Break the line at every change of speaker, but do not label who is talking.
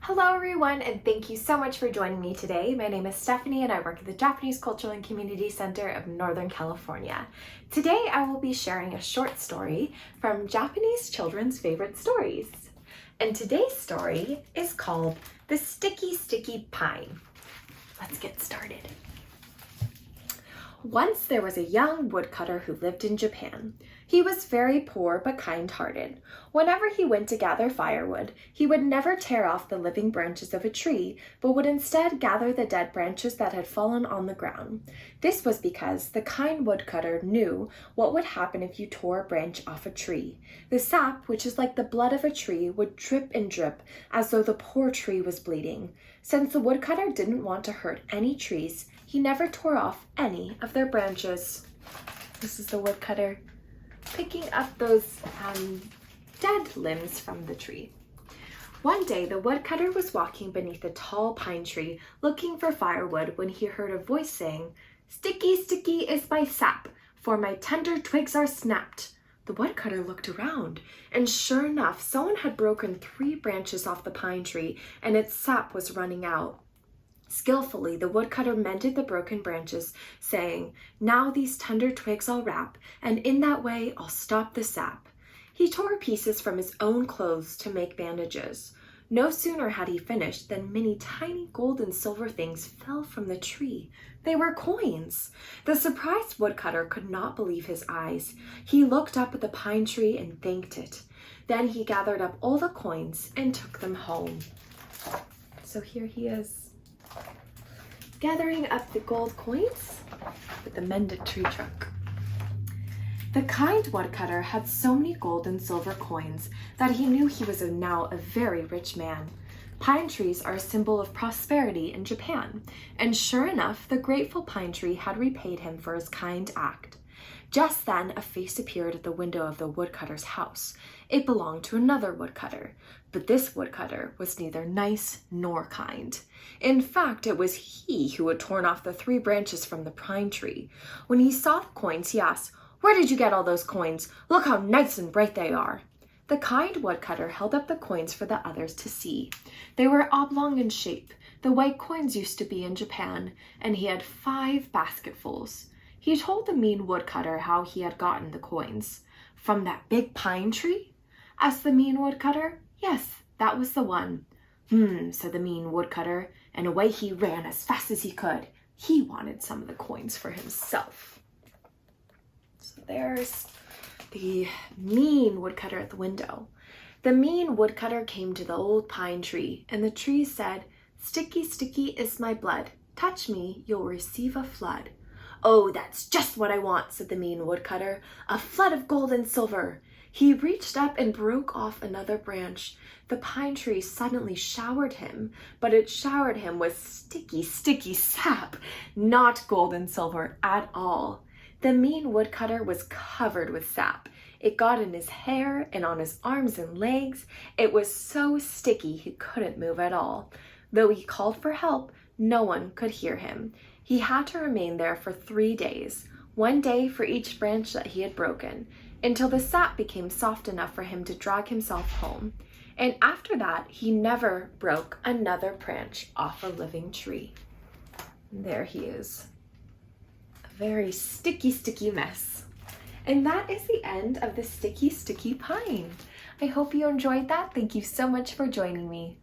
Hello everyone, and thank you so much for joining me today. My name is Stephanie and I work at the Japanese Cultural and Community Center of Northern California. Today I will be sharing a short story from Japanese children's favorite stories. And today's story is called The Sticky Sticky Pine. Let's get started. Once there was a young woodcutter who lived in Japan. He was very poor but kind-hearted. Whenever he went to gather firewood, he would never tear off the living branches of a tree, but would instead gather the dead branches that had fallen on the ground. This was because the kind woodcutter knew what would happen if you tore a branch off a tree. The sap, which is like the blood of a tree, would drip and drip as though the poor tree was bleeding. Since the woodcutter didn't want to hurt any trees, he never tore off any of their branches. This is the woodcutter picking up those dead limbs from the tree. One day, the woodcutter was walking beneath a tall pine tree looking for firewood when he heard a voice saying, "Sticky, sticky is my sap, for my tender twigs are snapped." The woodcutter looked around, and sure enough, someone had broken 3 branches off the pine tree and its sap was running out. Skillfully, the woodcutter mended the broken branches, saying, "Now these tender twigs I'll wrap, and in that way I'll stop the sap." He tore pieces from his own clothes to make bandages. No sooner had he finished than many tiny gold and silver things fell from the tree. They were coins. The surprised woodcutter could not believe his eyes. He looked up at the pine tree and thanked it. Then he gathered up all the coins and took them home. So here he is, gathering up the gold coins with the mended tree trunk. The kind woodcutter had so many gold and silver coins that he knew he was now a very rich man. Pine trees are a symbol of prosperity in Japan, and sure enough, the grateful pine tree had repaid him for his kind act. Just then, a face appeared at the window of the woodcutter's house. It belonged to another woodcutter, but this woodcutter was neither nice nor kind. In fact, it was he who had torn off the 3 branches from the pine tree. When he saw the coins, he asked, "Where did you get all those coins? Look how nice and bright they are." The kind woodcutter held up the coins for the others to see. They were oblong in shape, the way coins used to be in Japan, and he had 5 basketfuls. He told the mean woodcutter how he had gotten the coins. "From that big pine tree?" asked the mean woodcutter. "Yes, that was the one." Said the mean woodcutter, and away he ran as fast as he could. He wanted some of the coins for himself. So there's the mean woodcutter at the window. The mean woodcutter came to the old pine tree, and the tree said, "Sticky, sticky is my blood. Touch me, you'll receive a flood." "Oh, that's just what I want," said the mean woodcutter, "a flood of gold and silver." He reached up and broke off another branch. The pine tree suddenly showered him, but it showered him with sticky, sticky sap, not gold and silver at all. The mean woodcutter was covered with sap. It got in his hair and on his arms and legs. It was so sticky he couldn't move at all. Though he called for help, no one could hear him. He had to remain there for 3 days, 1 day for each branch that he had broken, until the sap became soft enough for him to drag himself home. And after that, he never broke another branch off a living tree. And there he is, a very sticky, sticky mess. And that is the end of the Sticky Sticky Pine. I hope you enjoyed that. Thank you so much for joining me.